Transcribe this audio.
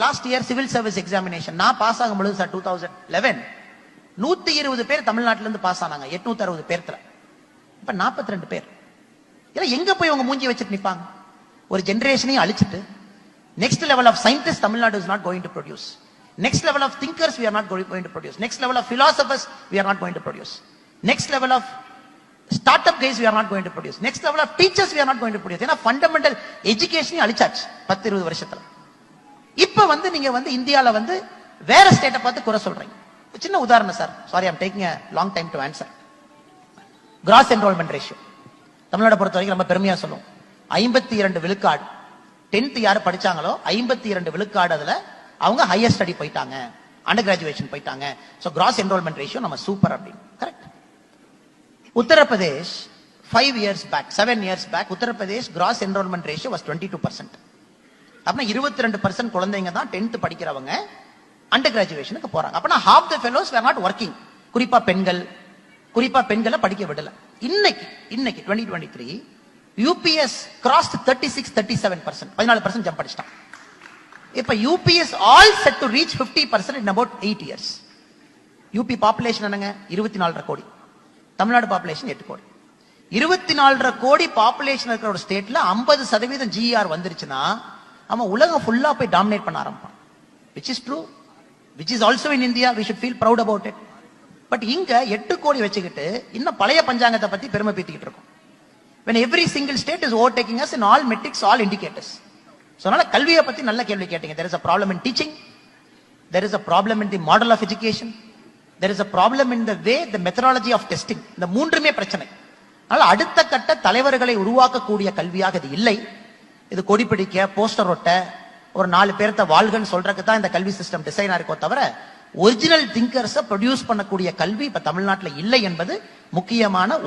Last year civil service examination நான் pass ஆகும் பொழுது சார் 2011 120 பேர் தமிழ்நாட்டில இருந்து பாஸ் ஆனாங்க 860 பேர்ல. இப்ப 42 பேர். எங்க போய் உங்க மூஞ்சி வச்சுட்டு நிப்பாங்க? ஒரு ஜெனரேஷனையும் அழிச்சிட்டு next level of scientists Tamil Nadu is not going to produce. Next level of thinkers we are not going to produce. Next level of philosophers we are not going to produce. Next level of startup guys we are not going to produce. Next level of teachers we are not going to produce. ஏன்னா fundamental education அழிச்சாச்சு 10-20 வருஷத்துல. இப்ப நீங்க இந்தியால வேற ஸ்டேட்டை பார்த்து குறை சொல்றீங்க. சின்ன உதாரணம் sir, sorry I am taking a long time to answer. Gross enrollment ratio Tamil Nadu பொறுத்த வரைக்கும் ரொம்ப பெருமையா சொல்லுவோம். 52 விழுக்காடு 10th யாரு படிச்சாங்களோ 52 விழுக்காடு அதுல அவங்க ஹையர் ஸ்டடி போயிட்டாங்க, அண்டர் கிராஜுவேஷன் போயிட்டாங்க. சோ கிராஸ் என்ரோல்மெண்ட் ரேஷியோ நம்ம சூப்பர் அப்படின்னு. Correct. Uttar Pradesh 5 years back 7 years back Uttar Pradesh cross enrolment ratio was 22%. அப்பனா 22% குழந்தைங்க தான் 10th படிக்கிறவங்க அண்டர் கிராஜுவேஷனுக்கு போறாங்க. அப்பனா half the fellows were not working. குறிப்பா பெண்களை படிக்க விடல. இன்னைக்கு 2023 UPS crossed 36-37%, 14% ஜம்ப் அடிச்சிட்டான். இப்ப UPS all set to reach 50% in about 8 years. UP population என்னங்க 24.5 கோடி, தமிழ்நாடு பாப்புலேஷன் 8 கோடி. 24.5 கோடி பாப்புலேஷன் இருக்கிற ஒரு ஸ்டேட்ல 50% GR வந்துருச்சுன்னா அவன் உலகம் ஃபுல்லா போய் டாமினேட் பண்ண ஆரம்பிப்பான். which is true, which is also in India, we should feel proud about it. But இங்க 8 கோடி வச்சுக்கிட்டு இன்னும் பழைய பஞ்சாங்கத்தை பத்தி பெருமை பீத்திக்கிட்டு இருக்கோம். when every single state is overtaking us in all metrics, all indicators. So அதனால கல்வியை பத்தி நல்ல கேள்வி கேட்டீங்க. there is a problem in teaching, there is a problem in the model of education, there is a problem in the way the methodology of testing. இந்த மூன்றுமே பிரச்சனை. அதனால அடுத்த கட்ட தலைவர்களை உருவாக்கக்கூடிய கல்வியாக இது இல்லை. இது கொடி பிடிக்க, போஸ்டர் ஒட்ட, ஒரு 4 பேர்த்த வாழ்கன்னு சொல்றதுக்கு தான் இந்த கல்வி சிஸ்டம் டிசைனா இருக்கோ தவிர ஒரிஜினல் திங்கர்ஸை ப்ரொடியூஸ் பண்ணக்கூடிய கல்வி இப்ப தமிழ்நாட்டில் இல்லை என்பது முக்கியமான